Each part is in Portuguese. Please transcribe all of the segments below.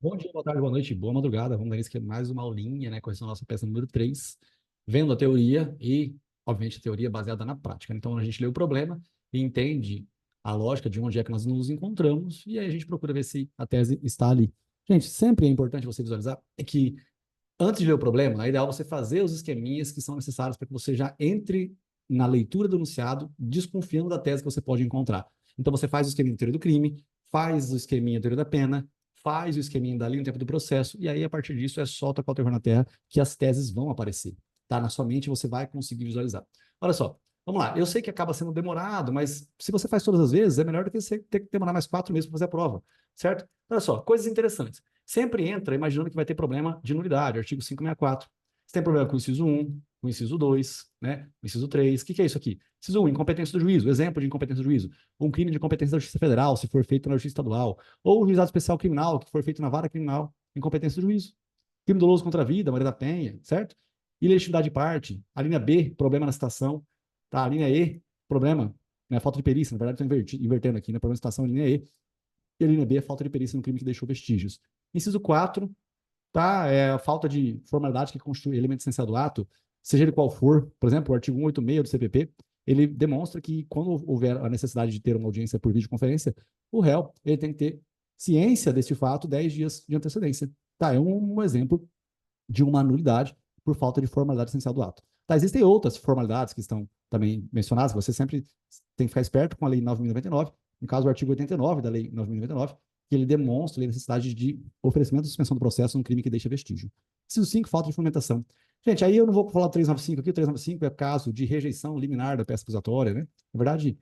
Bom dia, boa tarde, boa noite, boa madrugada. Vamos dar isso que é mais uma aulinha, né? Correção da nossa peça número 3, vendo a teoria e, obviamente, a teoria baseada na prática. Então, a gente lê o problema e entende a lógica de onde é que nós nos encontramos e aí a gente procura ver se a tese está ali. Gente, sempre é importante você visualizar que, antes de ler o problema, é ideal você fazer os esqueminhas que são necessários para que você já entre na leitura do enunciado, desconfiando da tese que você pode encontrar. Então, você faz o esqueminha de teoria do crime, faz o esqueminha de teoria da pena, faz o esqueminha da linha do tempo do processo, e aí, a partir disso, é só tocar o terror na terra que as teses vão aparecer. Tá? Na sua mente, você vai conseguir visualizar. Olha só, vamos lá. Eu sei que acaba sendo demorado, mas se você faz todas as vezes, é melhor do que você ter que demorar mais 4 meses para fazer a prova, certo? Olha só, coisas interessantes. Sempre entra imaginando que vai ter problema de nulidade, artigo 564. Você tem problema com o inciso 1, com o inciso 2, né? O inciso 3. O que é isso aqui? Inciso 1, incompetência do juízo. Exemplo de incompetência do juízo. Um crime de competência da Justiça Federal, se for feito na Justiça Estadual. Ou o juizado especial criminal, que for feito na vara criminal, incompetência do juízo. Crime doloso contra a vida, Maria da Penha, certo? Ilegitimidade de parte. A linha B, problema na citação. Tá? A linha E, problema, né? Falta de perícia. Na verdade, estou invertendo aqui, né? Problema na citação, linha E. E a linha B, falta de perícia no crime que deixou vestígios. Inciso 4, tá? É a falta de formalidade que constitui elemento essencial do ato, seja ele qual for. Por exemplo, o artigo 186 do CPP, ele demonstra que quando houver a necessidade de ter uma audiência por videoconferência, o réu ele tem que ter ciência desse fato 10 dias de antecedência. Tá? É um exemplo de uma nulidade por falta de formalidade essencial do ato. Tá? Existem outras formalidades que estão também mencionadas, você sempre tem que ficar esperto com a Lei 9.099, no caso o artigo 89 da Lei 9.099, que ele demonstra a necessidade de oferecimento de suspensão do processo num crime que deixa vestígio. Inciso 5, falta de fundamentação. Gente, aí eu não vou falar o 395 aqui, o 395 é caso de rejeição liminar da peça acusatória, né? Na verdade,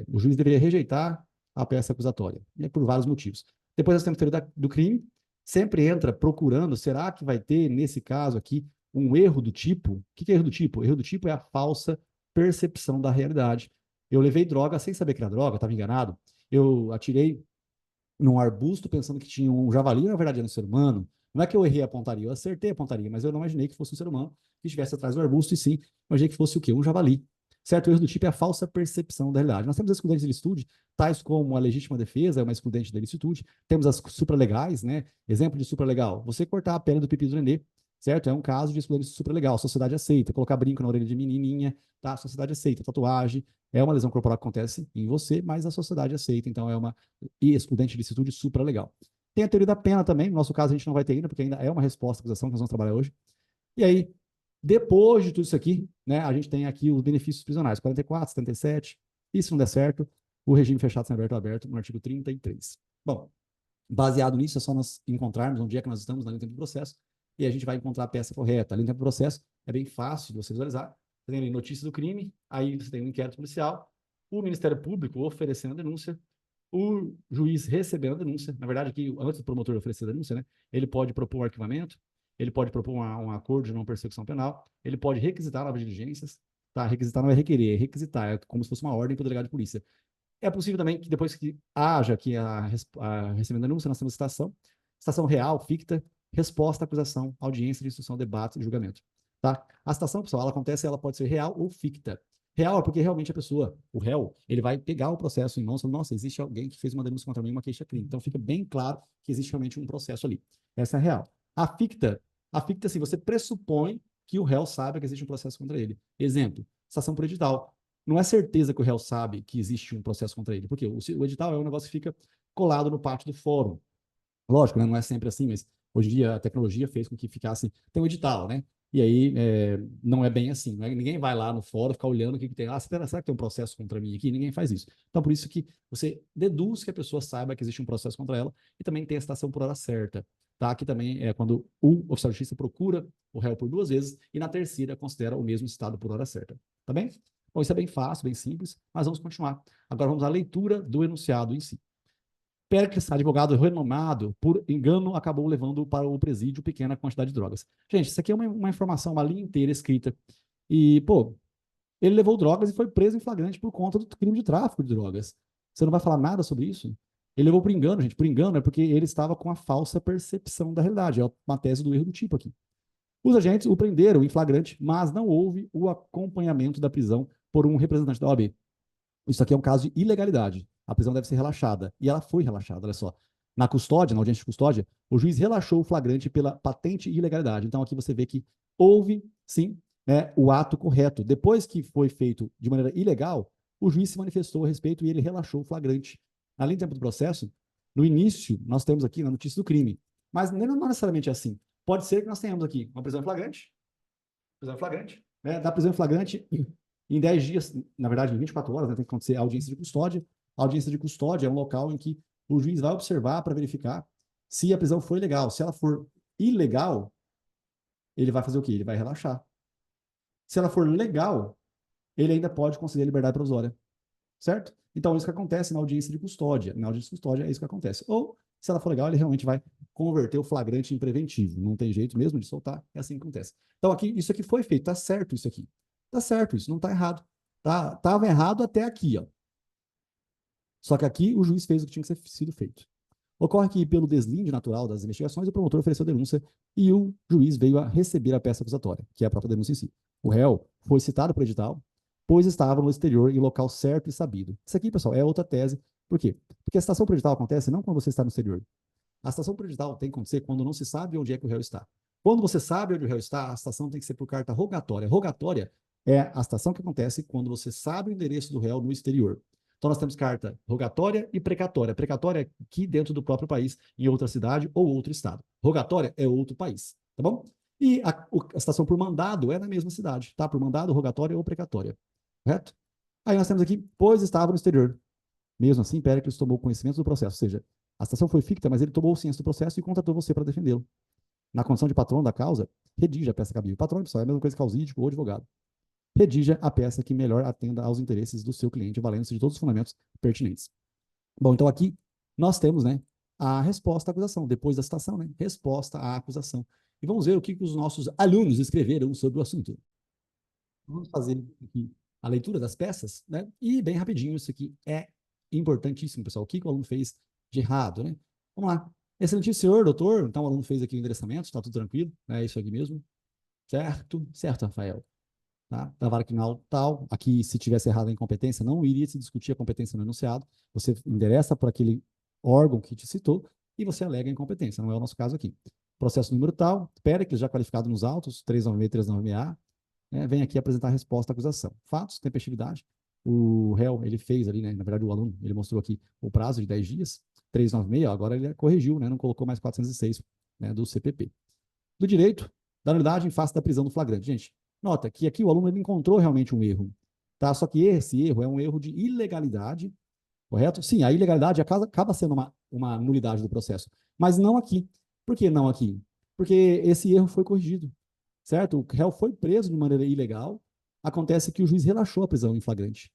o juiz deveria rejeitar a peça acusatória, né, por vários motivos. Depois nós temos a teoria do crime, sempre entra procurando, será que vai ter, nesse caso aqui, um erro do tipo? O que é erro do tipo? Erro do tipo é a falsa percepção da realidade. Eu levei droga sem saber que era droga, estava enganado. Eu atirei num arbusto pensando que tinha um javali, na verdade era um ser humano. Não é que eu errei a pontaria, eu acertei a pontaria, mas eu não imaginei que fosse um ser humano que estivesse atrás do arbusto, e sim, imaginei que fosse o quê? Um javali. Certo? O erro do tipo é a falsa percepção da realidade. Nós temos as excludentes de licitude, tais como a legítima defesa, é uma excludente da licitude. Temos as supralegais, né? Exemplo de supralegal. Você cortar a pele do pipi do nenê, certo? É um caso de excludente supralegal. A sociedade aceita. Colocar brinco na orelha de menininha, tá? A sociedade aceita. Tatuagem é uma lesão corporal que acontece em você, mas a sociedade aceita. Então, é uma excludente de licitude supralegal. Tem a teoria da pena também. No nosso caso, a gente não vai ter ainda, porque ainda é uma resposta à acusação que nós vamos trabalhar hoje. E aí, depois de tudo isso aqui, né, a gente tem aqui os benefícios prisionais, 44, 77, e se não der certo, o regime fechado sem aberto aberto no artigo 33. Bom, baseado nisso, é só nós encontrarmos onde é que nós estamos na linha do tempo do processo, e a gente vai encontrar a peça correta. A linha do tempo do processo é bem fácil de você visualizar. Você tem ali notícia do crime, aí você tem um inquérito policial, o Ministério Público oferecendo a denúncia, o juiz recebendo a denúncia. Na verdade, aqui, antes do promotor oferecer a denúncia, né, ele pode propor um arquivamento, ele pode propor um acordo de não persecução penal, ele pode requisitar novas diligências. Tá? Requisitar não é requerer, é requisitar, é como se fosse uma ordem para o delegado de polícia. É possível também que depois que haja aqui a recebendo a denúncia, nós temos citação real, ficta, resposta à acusação, audiência de instrução, debate e julgamento. Tá? A citação, pessoal, ela acontece, ela pode ser real ou ficta. Real é porque realmente a pessoa, o réu, ele vai pegar o processo em mãos e falar, nossa, existe alguém que fez uma denúncia contra mim, uma queixa-crime. Então fica bem claro que existe realmente um processo ali. Essa é a real. A ficta, assim, você pressupõe que o réu saiba que existe um processo contra ele. Exemplo, citação por edital. Não é certeza que o réu sabe que existe um processo contra ele, porque o edital é um negócio que fica colado no pátio do fórum. Lógico, né, não é sempre assim, mas hoje em dia a tecnologia fez com que ficasse. Tem um edital, né? E aí não é bem assim. Né? Ninguém vai lá no fórum ficar olhando o que tem. Ah, será que tem um processo contra mim aqui? Ninguém faz isso. Então, por isso que você deduz que a pessoa saiba que existe um processo contra ela e também tem a citação por hora certa. Tá? Que também é quando o oficial de justiça procura o réu por 2 vezes e na terceira considera o mesmo estado por hora certa. Tá bem? Bom, isso é bem fácil, bem simples, mas vamos continuar. Agora vamos à leitura do enunciado em si. Péricles, advogado renomado, por engano, acabou levando para o presídio pequena quantidade de drogas. Gente, isso aqui é uma informação, uma linha inteira escrita. E, pô, ele levou drogas e foi preso em flagrante por conta do crime de tráfico de drogas. Você não vai falar nada sobre isso? Ele levou por engano, gente. Por engano é porque ele estava com a falsa percepção da realidade. É uma tese do erro do tipo aqui. Os agentes o prenderam em flagrante, mas não houve o acompanhamento da prisão por um representante da OAB. Isso aqui é um caso de ilegalidade. A prisão deve ser relaxada. E ela foi relaxada, olha só. Na custódia, na audiência de custódia, o juiz relaxou o flagrante pela patente ilegalidade. Então, aqui você vê que houve, sim, né, o ato correto. Depois que foi feito de maneira ilegal, o juiz se manifestou a respeito e ele relaxou o flagrante. Além do tempo do processo, no início, nós temos aqui na notícia do crime. Mas não necessariamente é assim. Pode ser que nós tenhamos aqui uma prisão em flagrante, né, da prisão em flagrante em 10 dias, na verdade, em 24 horas, né, tem que acontecer a audiência de custódia. A audiência de custódia é um local em que o juiz vai observar para verificar se a prisão foi legal. Se ela for ilegal, ele vai fazer o quê? Ele vai relaxar. Se ela for legal, ele ainda pode conceder liberdade provisória, certo? Então, isso que acontece na audiência de custódia. Na audiência de custódia é isso que acontece. Ou, se ela for legal, ele realmente vai converter o flagrante em preventivo. Não tem jeito mesmo de soltar, é assim que acontece. Então, aqui, isso aqui foi feito, tá certo isso aqui. Tá certo, isso não tá errado. Tava errado até aqui, ó. Só que aqui o juiz fez o que tinha que ser sido feito. Ocorre que, pelo deslinde natural das investigações, o promotor ofereceu denúncia e o juiz veio a receber a peça acusatória, que é a própria denúncia em si. O réu foi citado por edital, pois estava no exterior em local certo e sabido. Isso aqui, pessoal, é outra tese. Por quê? Porque a citação por edital acontece não quando você está no exterior. A citação por edital tem que acontecer quando não se sabe onde é que o réu está. Quando você sabe onde o réu está, a citação tem que ser por carta rogatória. Rogatória é a citação que acontece quando você sabe o endereço do réu no exterior. Então, nós temos carta rogatória e precatória. Precatória é aqui dentro do próprio país, em outra cidade ou outro estado. Rogatória é outro país, tá bom? E a citação por mandado é na mesma cidade, tá? Por mandado, rogatória ou precatória, correto? Aí nós temos aqui, pois estava no exterior. Mesmo assim, Péricles tomou conhecimento do processo, ou seja, a citação foi ficta, mas ele tomou ciência do processo e contratou você para defendê-lo. Na condição de patrão da causa, redija a peça cabível. Patrão, pessoal, é a mesma coisa que causídico ou advogado. Redija a peça que melhor atenda aos interesses do seu cliente, valendo-se de todos os fundamentos pertinentes. Bom, então aqui nós temos, né, a resposta à acusação, depois da citação, né, resposta à acusação. E vamos ver o que os nossos alunos escreveram sobre o assunto. Vamos fazer aqui a leitura das peças, né? E bem rapidinho, isso aqui é importantíssimo, pessoal. O que o aluno fez de errado, né? Vamos lá. Excelentíssimo senhor, doutor. Então, o aluno fez aqui o endereçamento, está tudo tranquilo, é isso aqui mesmo. Certo? Certo, Rafael. Tá? Da vara criminal tal. Aqui, se tivesse errado a incompetência, não iria se discutir a competência no enunciado. Você endereça para aquele órgão que te citou e você alega a incompetência. Não é o nosso caso aqui. Processo número tal, Péricles, já qualificado nos autos, 396 e 396A, vem aqui apresentar a resposta à acusação. Fatos, tempestividade. O réu, ele fez ali, né? Na verdade, o aluno, ele mostrou aqui o prazo de 10 dias, 396, agora ele corrigiu, né? Não colocou mais 406, né? Do CPP. Do direito, da nulidade em face da prisão do flagrante. Gente, nota que aqui o aluno ele encontrou realmente um erro, tá? Só que esse erro é um erro de ilegalidade, correto? Sim, a ilegalidade acaba sendo uma nulidade do processo, mas não aqui. Por que não aqui? Porque esse erro foi corrigido, certo? O réu foi preso de maneira ilegal, acontece que o juiz relaxou a prisão em flagrante.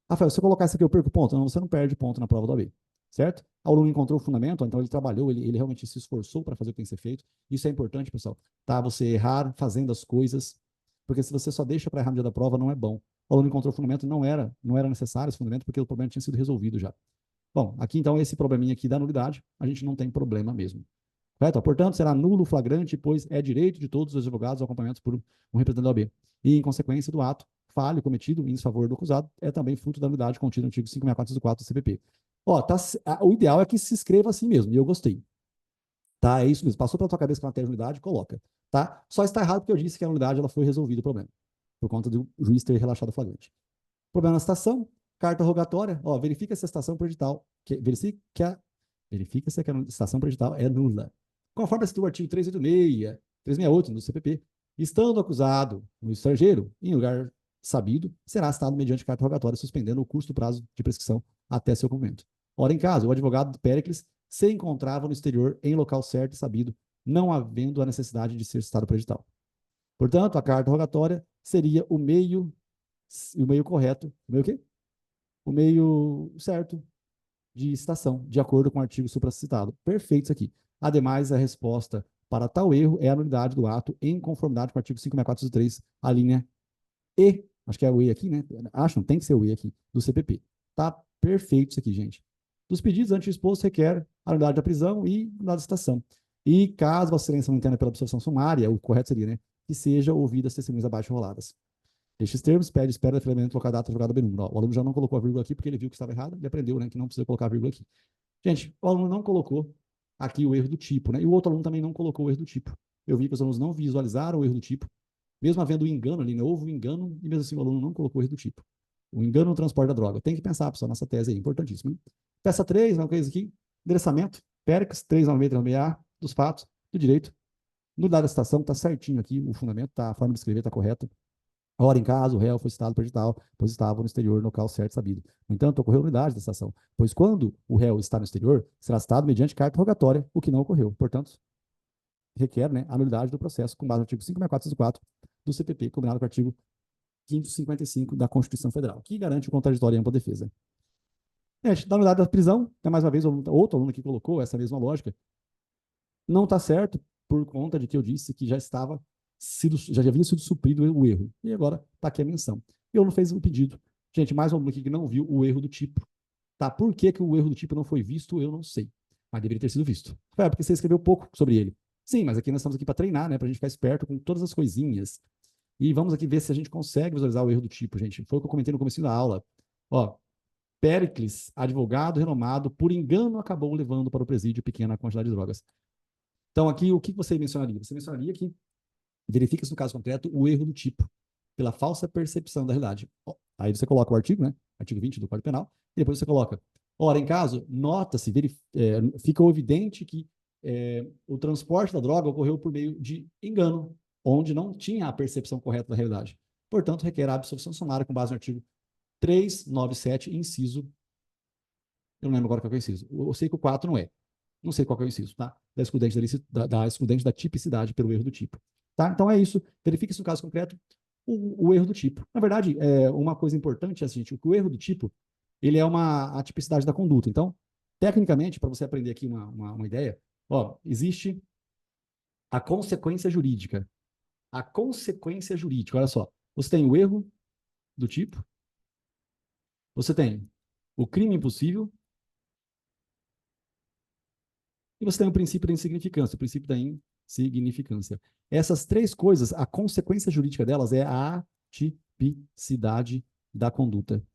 Rafael, se eu colocar isso aqui, eu perco ponto? Não, você não perde ponto na prova do AB, certo? O aluno encontrou o fundamento, então ele trabalhou, ele realmente se esforçou para fazer o que tem que ser feito. Isso é importante, pessoal, tá? Você errar fazendo as coisas, porque se você só deixa para errar no dia da prova, não é bom. O aluno encontrou o fundamento, não era necessário esse fundamento, porque o problema tinha sido resolvido já. Bom, aqui então, esse probleminha aqui da nulidade, a gente não tem problema mesmo. Correto? Portanto, será nulo o flagrante, pois é direito de todos os advogados acompanhados por um representante da OAB. E, em consequência do ato falho cometido em desfavor do acusado, é também fruto da nulidade contida no artigo 564 do CPP. Ó, o ideal é que se escreva assim mesmo, e eu gostei. Tá? É isso mesmo. Passou pela tua cabeça que ela tem nulidade, coloca. Tá? Só está errado porque eu disse que a nulidade ela foi resolvida o problema, por conta do juiz ter relaxado o flagrante. Problema na citação, carta rogatória, ó, verifica se a citação por edital, verifica se a citação por edital é nula. Conforme está o artigo 386, 368 do CPP, estando acusado no estrangeiro, em lugar sabido, será citado mediante carta rogatória, suspendendo o curso do prazo de prescrição até seu cumprimento. Ora, em caso, o advogado Péricles se encontrava no exterior em local certo e sabido, não havendo a necessidade de ser citado por edital. Portanto, a carta rogatória seria o meio correto, o meio quê? O meio certo de citação, de acordo com o artigo supracitado. Perfeito isso aqui. Ademais, a resposta para tal erro é a nulidade do ato em conformidade com o artigo 564-3, a linha E, acho que é o E aqui, né? Acho, não tem que ser o E aqui, do CPP. Tá perfeito isso aqui, gente. Dos pedidos antes exposto requer a nulidade da prisão e nulidade da citação. E caso a excelência não entenda pela observação sumária, o correto seria, né? Que seja ouvidas as testemunhas abaixo roladas. Estes termos pede espera de elemento colocar data jogada B1. O aluno já não colocou a vírgula aqui porque ele viu que estava errado, ele aprendeu, né, que não precisa colocar a vírgula aqui. Gente, o aluno não colocou aqui o erro do tipo, né? E o outro aluno também não colocou o erro do tipo. Eu vi que os alunos não visualizaram o erro do tipo, mesmo havendo o engano ali, né? Houve um engano e mesmo assim o aluno não colocou o erro do tipo. O engano no transporte da droga. Tem que pensar, pessoal, nessa tese aí, importantíssimo. Hein? Peça 3, uma coisa aqui, endereçamento, Péricles, 396, 396A, dos fatos, do direito. No dado da citação, está certinho aqui, o fundamento, tá, a forma de escrever está correta. Ora, em caso, o réu foi citado por edital, pois estava no exterior, no local certo sabido. No entanto, ocorreu unidade da citação, pois quando o réu está no exterior, será citado mediante carta rogatória, o que não ocorreu. Portanto, requer, né, a nulidade do processo com base no artigo 564 do CPP, combinado com o artigo 555 da Constituição Federal, que garante o contraditório e ampla defesa. Gente, da nulidade da prisão, mais uma vez, outro aluno que colocou essa mesma lógica, não está certo por conta de que eu disse que já havia sido suprido o erro. E agora está aqui a menção. Eu não fiz o pedido. Gente, mais um aluno aqui que não viu o erro do tipo. Tá? Por que, que o erro do tipo não foi visto, eu não sei. Mas deveria ter sido visto. É, porque você escreveu pouco sobre ele. Sim, mas aqui nós estamos aqui para treinar, né? Para a gente ficar esperto com todas as coisinhas. E vamos aqui ver se a gente consegue visualizar o erro do tipo, gente. Foi o que eu comentei no começo da aula. Ó, Péricles, advogado renomado, por engano acabou levando para o presídio pequena quantidade de drogas. Então, aqui, o que você mencionaria? Você mencionaria que verifica-se no caso concreto o erro do tipo, pela falsa percepção da realidade. Aí você coloca o artigo, né? Artigo 20 do Código Penal, e depois você coloca, ora, em caso, nota-se, fica evidente que o transporte da droga ocorreu por meio de engano, onde não tinha a percepção correta da realidade. Portanto, requer a absolvição sumária com base no artigo 397, inciso. Eu não lembro agora qual é o inciso. Eu sei que o 4 não é. Não sei qual é o inciso, tá? Da excludente da tipicidade pelo erro do tipo. Tá? Então é isso. Verifique-se no caso concreto o erro do tipo. Na verdade, uma coisa importante é a seguinte: o erro do tipo ele é a tipicidade da conduta. Então, tecnicamente, para você aprender aqui uma ideia, ó, existe a consequência jurídica. A consequência jurídica, olha só. Você tem o erro do tipo, você tem o crime impossível, e você tem o princípio da insignificância, o princípio da insignificância. Essas três coisas, a consequência jurídica delas é a atipicidade da conduta.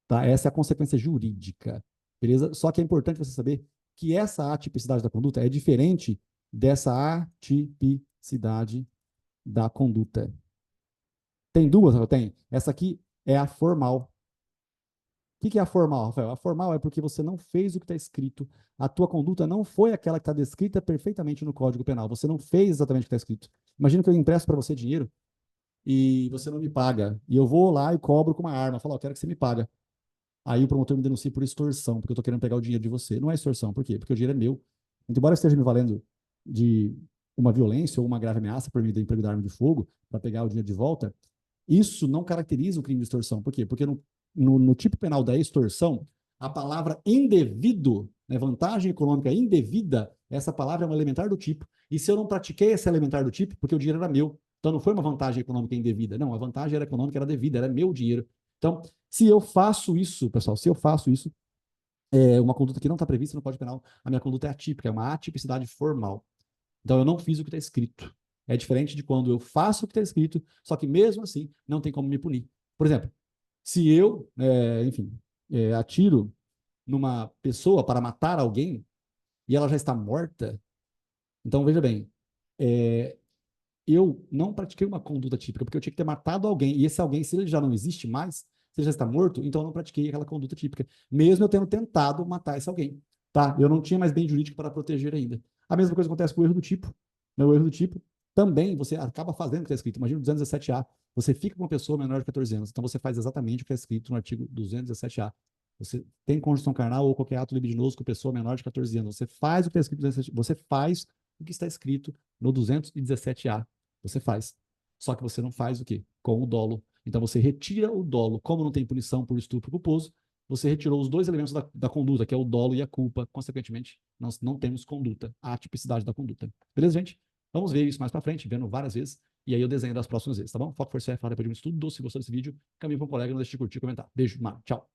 Tá? Essa é a consequência jurídica. Beleza? Só que é importante você saber que essa atipicidade da conduta é diferente dessa atipicidade da conduta. Tem duas, Rafael? Tem. Essa aqui é a formal. O que é a formal, Rafael? A formal é porque você não fez o que está escrito. A tua conduta não foi aquela que está descrita perfeitamente no Código Penal. Você não fez exatamente o que está escrito. Imagina que eu empresto para você dinheiro e você não me paga. E eu vou lá e cobro com uma arma. Falo, eu quero que você me paga. Aí o promotor me denuncia por extorsão, porque eu estou querendo pegar o dinheiro de você. Não é extorsão. Por quê? Porque o dinheiro é meu. Então, embora eu esteja me valendo de uma violência ou uma grave ameaça por meio da emprego da arma de fogo para pegar o dinheiro de volta, isso não caracteriza o crime de extorsão. Por quê? Porque no tipo penal da extorsão, a palavra indevido, né, vantagem econômica indevida, essa palavra é um elementar do tipo. E se eu não pratiquei esse elementar do tipo, porque o dinheiro era meu, então não foi uma vantagem econômica indevida. Não, a vantagem era econômica, era devida, era meu dinheiro. Então, se eu faço isso, pessoal, se eu faço isso, uma conduta que não está prevista no Código Penal, a minha conduta é atípica, é uma atipicidade formal. Então, eu não fiz o que está escrito. É diferente de quando eu faço o que está escrito, só que mesmo assim não tem como me punir. Por exemplo, se eu, enfim, atiro numa pessoa para matar alguém e ela já está morta, então veja bem, eu não pratiquei uma conduta típica, porque eu tinha que ter matado alguém, e esse alguém, se ele já não existe mais, se ele já está morto, então eu não pratiquei aquela conduta típica, mesmo eu tendo tentado matar esse alguém. Tá? Eu não tinha mais bem jurídico para proteger ainda. A mesma coisa acontece com o erro do tipo. Né? O erro do tipo também você acaba fazendo o que está escrito. Imagina o 217A. Você fica com uma pessoa menor de 14 anos, então você faz exatamente o que está escrito no artigo 217A. Você tem conjunção carnal ou qualquer ato libidinoso com pessoa menor de 14 anos. Você faz o que está escrito no 217A. Você faz o que está escrito no 217A. Você faz. Só que você não faz o quê? Com o dolo. Então você retira o dolo. Como não tem punição por estupro culposo, você retirou os dois elementos da conduta, que é o dolo e a culpa. Consequentemente, nós não temos conduta, a atipicidade da conduta. Beleza, gente? Vamos ver isso mais pra frente, vendo várias vezes. E aí eu desenho das próximas vezes, tá bom? Foco, força, fala depois de muito estudo. Se gostou desse vídeo, caminho para um colega, não deixe de curtir e comentar. Beijo, mar, tchau.